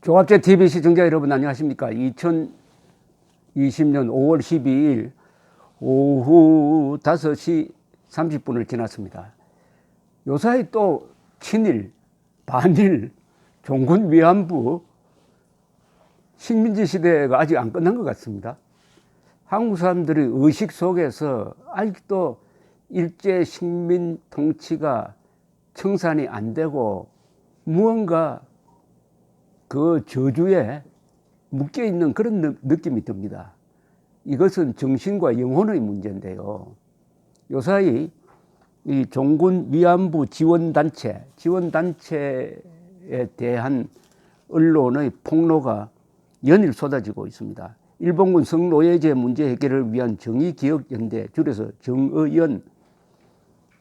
종합제 TV 시청자 여러분 안녕하십니까? 2020년 5월 12일 오후 5시 30분을 지났습니다. 요사이 또 친일, 반일, 종군 위안부 식민지 시대가 아직 안 끝난 것 같습니다. 한국 사람들의 의식 속에서 아직도 일제 식민 통치가 청산이 안 되고 무언가 그 저주에 묶여 있는 그런 느낌이 듭니다. 이것은 정신과 영혼의 문제인데요. 요사이 이 종군 위안부 지원단체에 대한 언론의 폭로가 연일 쏟아지고 있습니다. 일본군 성노예제 문제 해결을 위한 정의기억연대, 줄여서 정의연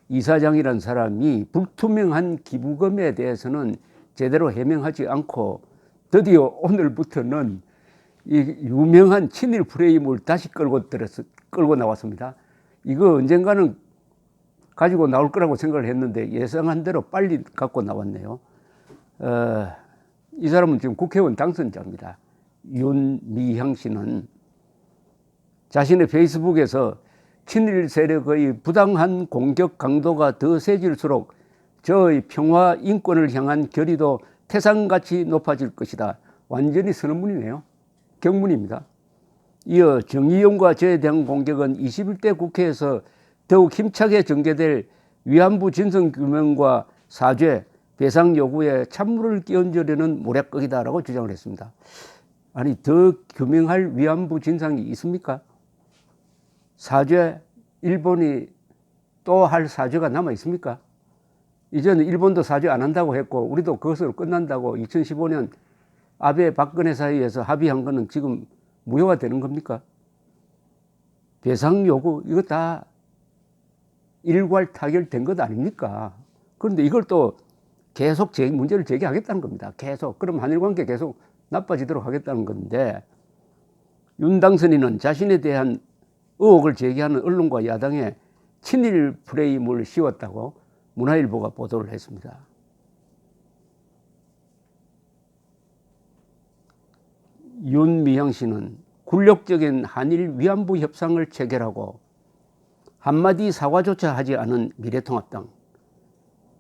이사장이라는 사람이 불투명한 기부금에 대해서는 제대로 해명하지 않고 드디어 오늘부터는 이 유명한 친일 프레임을 다시 끌고 나왔습니다. 이거 언젠가는 가지고 나올 거라고 생각을 했는데 예상한 대로 빨리 갖고 나왔네요. 이 사람은 지금 국회의원 당선자입니다. 윤미향 씨는 자신의 페이스북에서 친일 세력의 부당한 공격 강도가 더 세질수록 저의 평화 인권을 향한 결의도 태산같이 높아질 것이다. 완전히 선언문이네요. 경문입니다. 이어 정의용과 저에 대한 공격은 21대 국회에서 더욱 힘차게 전개될 위안부 진상규명과 사죄, 배상 요구에 찬물을 끼얹으려는 모략극이다라고 주장을 했습니다. 아니, 더 규명할 위안부 진상이 있습니까? 사죄, 일본이 또 할 사죄가 남아 있습니까? 이제는 일본도 사죄 안 한다고 했고 우리도 그것으로 끝난다고 2015년 아베 박근혜 사이에서 합의한 거는 지금 무효가 되는 겁니까? 배상 요구 이거 다 일괄 타결된 것 아닙니까? 그런데 이걸 또 계속 문제를 제기하겠다는 겁니다. 계속. 그럼 한일 관계 계속 나빠지도록 하겠다는 건데, 윤 당선인은 자신에 대한 의혹을 제기하는 언론과 야당에 친일 프레임을 씌웠다고 문화일보가 보도를 했습니다. 윤미향 씨는 굴욕적인 한일 위안부 협상을 체결하고 한마디 사과조차 하지 않은 미래통합당,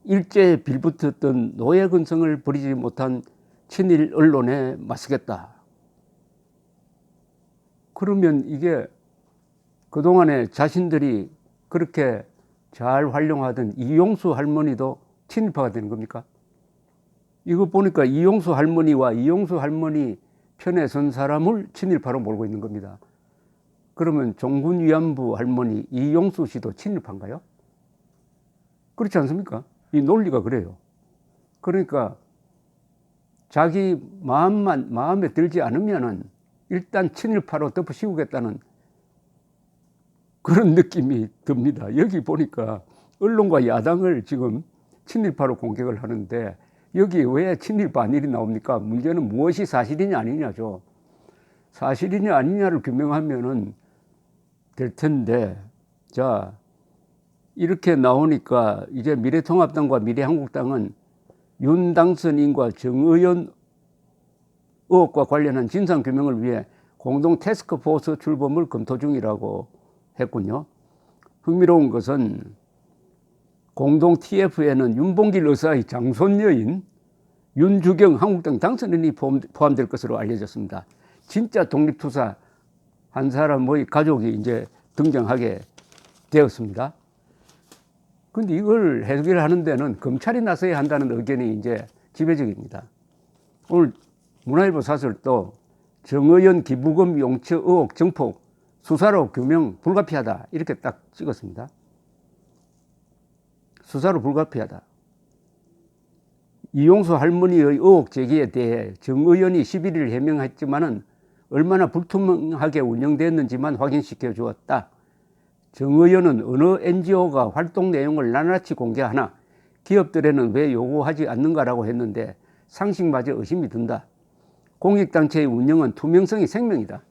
일제에 빌붙었던 노예 근성을 버리지 못한 친일 언론에 맞서겠다. 그러면 이게 그동안에 자신들이 그렇게 잘 활용하던 이용수 할머니도 친일파가 되는 겁니까? 이거 보니까 이용수 할머니와 이용수 할머니 편에 선 사람을 친일파로 몰고 있는 겁니다. 그러면 종군 위안부 할머니 이용수 씨도 친일파인가요? 그렇지 않습니까? 이 논리가 그래요. 그러니까 자기 마음에 들지 않으면은 일단 친일파로 덮어 씌우겠다는 그런 느낌이 듭니다. 여기 보니까 언론과 야당을 지금 친일파로 공격을 하는데 여기 왜 친일 반일이 나옵니까? 문제는 무엇이 사실이냐 아니냐죠. 사실이냐 아니냐를 규명하면은 될 텐데, 자, 이렇게 나오니까 이제 미래통합당과 미래한국당은 윤 당선인과 정의연 의혹과 관련한 진상규명을 위해 공동 태스크포스 출범을 검토 중이라고 했군요. 흥미로운 것은 공동 TF에는 윤봉길 의사의 장손녀인 윤주경 한국당 당선인이 포함될 것으로 알려졌습니다. 진짜 독립투사 한 사람의 가족이 이제 등장하게 되었습니다. 근데 이걸 해결하는 데는 검찰이 나서야 한다는 의견이 이제 지배적입니다. 오늘 문화일보 사설도 정의연 기부금 용처 의혹 정폭 수사로 규명 불가피하다 이렇게 딱 찍었습니다. 수사로 불가피하다. 이용수 할머니의 의혹 제기에 대해 정의연이 11일 해명했지만은 얼마나 불투명하게 운영됐는지만 확인시켜 주었다. 정의연은 어느 NGO가 활동 내용을 낱낱이 공개하나 기업들에는 왜 요구하지 않는가라고 했는데 상식마저 의심이 든다. 공익단체의 운영은 투명성이 생명이다.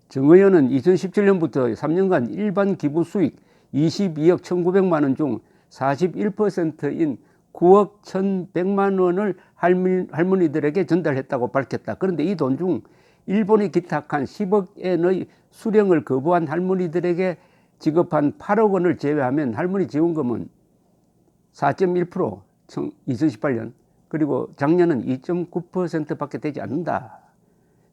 정의연은 2017년부터 3년간 일반 기부 수익 22억 1,900만 원 중 41%인 9억 1,100만 원을 할머니들에게 전달했다고 밝혔다. 그런데 이 돈 중 일본이 기탁한 10억 엔의 수령을 거부한 할머니들에게 지급한 8억 원을 제외하면 할머니 지원금은 4.1%, 2018년, 그리고 작년은 2.9%밖에 되지 않는다.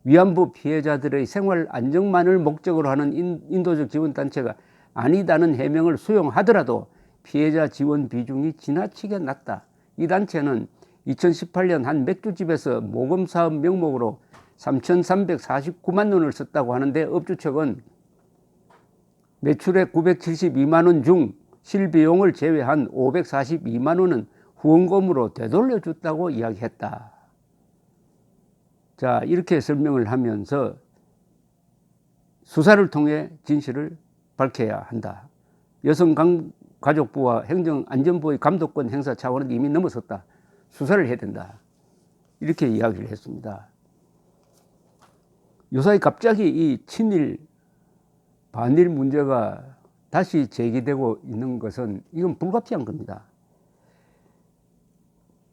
위안부 피해자들의 생활 안정만을 목적으로 하는 인도적 지원단체가 아니다는 해명을 수용하더라도 피해자 지원 비중이 지나치게 낮다. 이 단체는 2018년 한 맥주집에서 모금사업 명목으로 3,349만 원을 썼다고 하는데 업주 측은 매출액 972만 원 중 실비용을 제외한 542만 원은 후원금으로 되돌려줬다고 이야기했다. 자, 이렇게 설명을 하면서 수사를 통해 진실을 밝혀야 한다. 여성가족부와 행정안전부의 감독권 행사 차원은 이미 넘어섰다. 수사를 해야 된다. 이렇게 이야기를 했습니다. 요사이 갑자기 이 친일, 반일 문제가 다시 제기되고 있는 것은 이건 불가피한 겁니다.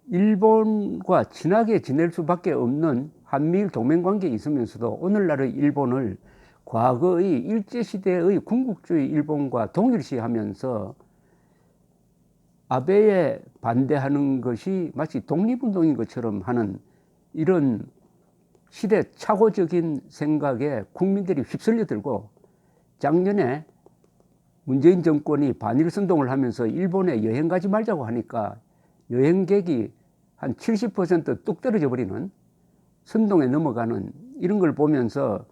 일본과 친하게 지낼 수밖에 없는 한미일 동맹관계에 있으면서도 오늘날의 일본을 과거의 일제시대의 군국주의 일본과 동일시하면서 아베에 반대하는 것이 마치 독립운동인 것처럼 하는 이런 시대착오적인 생각에 국민들이 휩쓸려 들고 작년에 문재인 정권이 반일 선동을 하면서 일본에 여행 가지 말자고 하니까 여행객이 한 70% 뚝 떨어져 버리는 선동에 넘어가는 이런 걸 보면서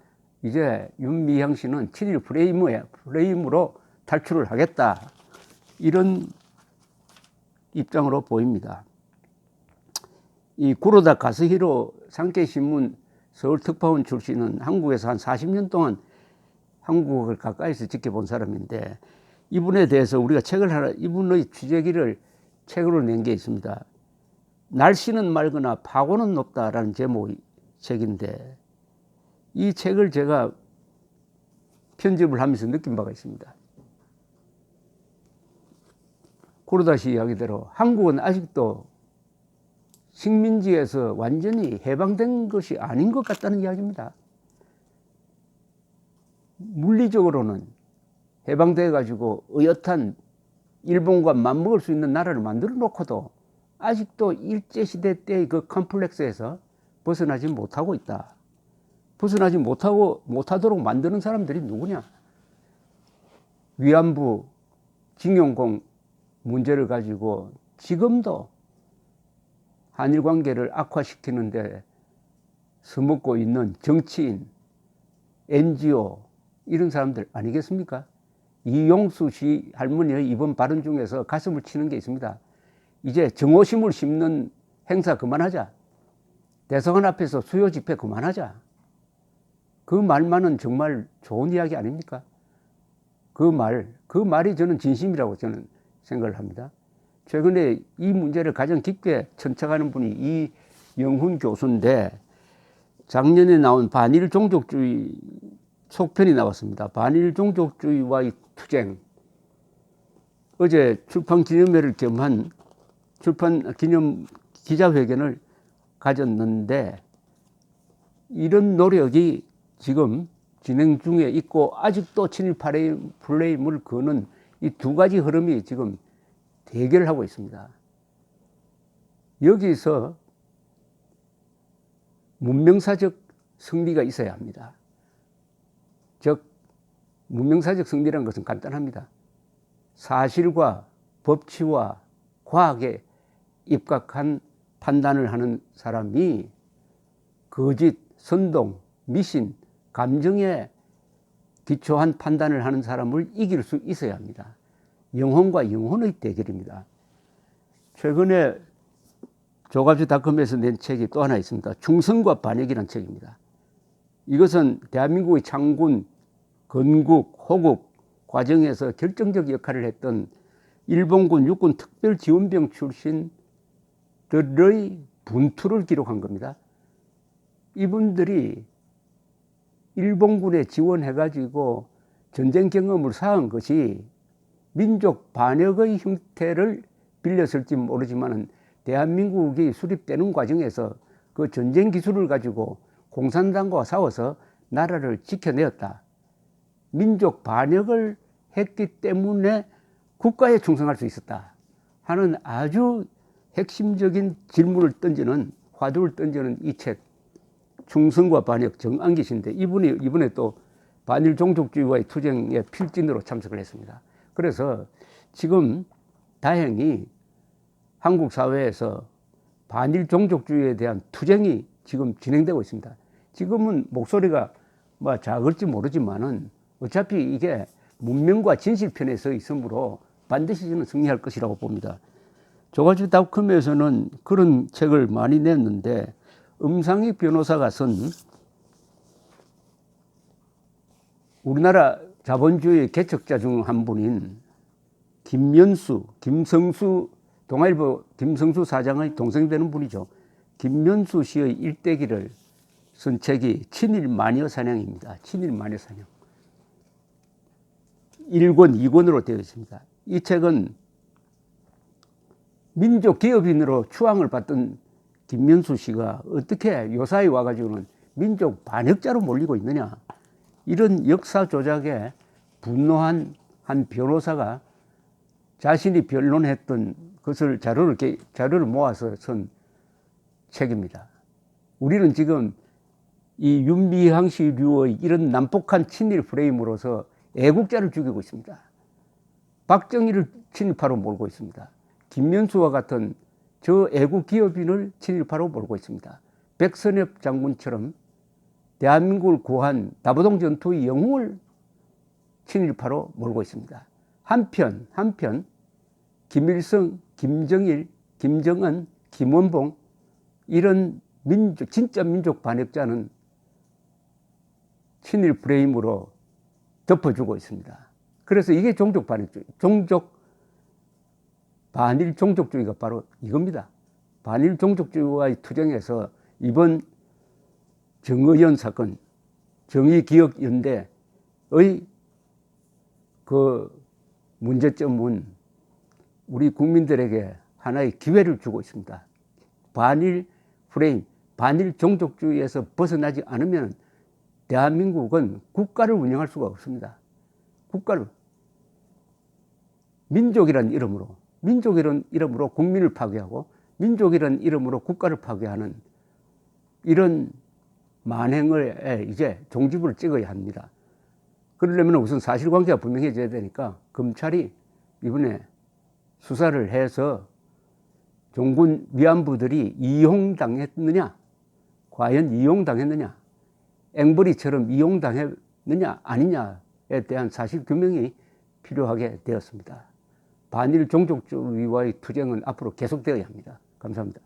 이제 윤미향 씨는 친일 프레임으로 탈출을 하겠다. 이런 입장으로 보입니다. 이 구로다 가스히로 상케이신문 서울특파원 출신은 한국에서 한 40년 동안 한국을 가까이서 지켜본 사람인데 이분에 대해서 우리가 책을 하나, 이분의 취재기를 책으로 낸 게 있습니다. 날씨는 맑으나 파고는 높다라는 제목의 책인데 이 책을 제가 편집을 하면서 느낀 바가 있습니다. 구로다 씨 이야기대로 한국은 아직도 식민지에서 완전히 해방된 것이 아닌 것 같다는 이야기입니다. 물리적으로는 해방돼 가지고 의젓한 일본과 맞먹을 수 있는 나라를 만들어 놓고도 아직도 일제시대 때의 그 컴플렉스에서 벗어나지 못하고 있다. 벗어나지 못하도록 만드는 사람들이 누구냐? 위안부 징용공 문제를 가지고 지금도 한일 관계를 악화시키는데 서먹고 있는 정치인, NGO 이런 사람들 아니겠습니까? 이용수 씨 할머니의 이번 발언 중에서 가슴을 치는 게 있습니다. 이제 정오심을 심는 행사 그만하자. 대성원 앞에서 수요 집회 그만하자. 그 말만은 정말 좋은 이야기 아닙니까? 그 말이 저는 진심이라고 저는 생각을 합니다. 최근에 이 문제를 가장 깊게 천착하는 분이 이영훈 교수인데 작년에 나온 반일 종족주의 속편이 나왔습니다. 반일 종족주의와의 투쟁. 어제 출판 기념회를 겸한 출판 기념 기자회견을 가졌는데 이런 노력이 지금 진행 중에 있고 아직도 친일 플레임을 거는 이 두 가지 흐름이 지금 대결하고 있습니다. 여기서 문명사적 승리가 있어야 합니다. 즉 문명사적 승리라는 것은 간단합니다. 사실과 법치와 과학에 입각한 판단을 하는 사람이 거짓, 선동, 미신, 감정에 기초한 판단을 하는 사람을 이길 수 있어야 합니다. 영혼과 영혼의 대결입니다. 최근에 조갑주닷컴에서 낸 책이 또 하나 있습니다. 충성과 반역이라는 책입니다. 이것은 대한민국의 창군, 건국, 호국 과정에서 결정적 역할을 했던 일본군 육군 특별지원병 출신들의 분투를 기록한 겁니다. 이분들이 일본군에 지원해가지고 전쟁 경험을 쌓은 것이 민족 반역의 형태를 빌렸을지 모르지만은 대한민국이 수립되는 과정에서 그 전쟁 기술을 가지고 공산당과 싸워서 나라를 지켜내었다. 민족 반역을 했기 때문에 국가에 충성할 수 있었다 하는 아주 핵심적인 질문을 던지는, 화두를 던지는 이 책, 충성과 반역, 정안기 씨인데 이분이 이번에 또 반일 종족주의와의 투쟁에 필진으로 참석을 했습니다. 그래서 지금 다행히 한국 사회에서 반일 종족주의에 대한 투쟁이 지금 진행되고 있습니다. 지금은 목소리가 뭐 작을지 모르지만은 어차피 이게 문명과 진실편에 서 있으므로 반드시 저는 승리할 것이라고 봅니다. 조가지닷컴에서는 그런 책을 많이 냈는데 음상익 변호사가 쓴 우리나라 자본주의 개척자 중 한 분인 김성수, 동아일보 김성수 사장의 동생 되는 분이죠. 김면수 씨의 일대기를 쓴 책이 친일 마녀 사냥입니다. 친일 마녀 사냥. 1권, 2권으로 되어 있습니다. 이 책은 민족 기업인으로 추앙을 받던 김면수 씨가 어떻게 요사이 와가지고는 민족 반역자로 몰리고 있느냐. 이런 역사 조작에 분노한 한 변호사가 자신이 변론했던 것을 자료를 모아서 쓴 책입니다. 우리는 지금 이 윤미향 씨류의 이런 난폭한 친일 프레임으로서 애국자를 죽이고 있습니다. 박정희를 친일파로 몰고 있습니다. 김면수와 같은 저 애국 기업인을 친일파로 몰고 있습니다. 백선엽 장군처럼 대한민국을 구한 다부동 전투의 영웅을 친일파로 몰고 있습니다. 한편 김일성, 김정일, 김정은, 김원봉 이런 진짜 민족 반역자는 친일 프레임으로 덮어주고 있습니다. 그래서 이게 종족 반역주의, 반일 종족주의가 바로 이겁니다. 반일 종족주의와의 투쟁에서 이번 정의연 사건, 정의기억연대의 그 문제점은 우리 국민들에게 하나의 기회를 주고 있습니다. 반일 프레임, 반일 종족주의에서 벗어나지 않으면 대한민국은 국가를 운영할 수가 없습니다. 국가를 민족이라는 이름으로 국민을 파괴하고 민족이라는 이름으로 국가를 파괴하는 이런 만행을 이제 종지부를 찍어야 합니다. 그러려면 우선 사실관계가 분명해져야 되니까 검찰이 이번에 수사를 해서 종군 위안부들이 이용당했느냐, 과연 이용당했느냐, 앵벌이처럼 이용당했느냐 아니냐에 대한 사실 규명이 필요하게 되었습니다. 반일 종족주의와의 투쟁은 앞으로 계속되어야 합니다. 감사합니다.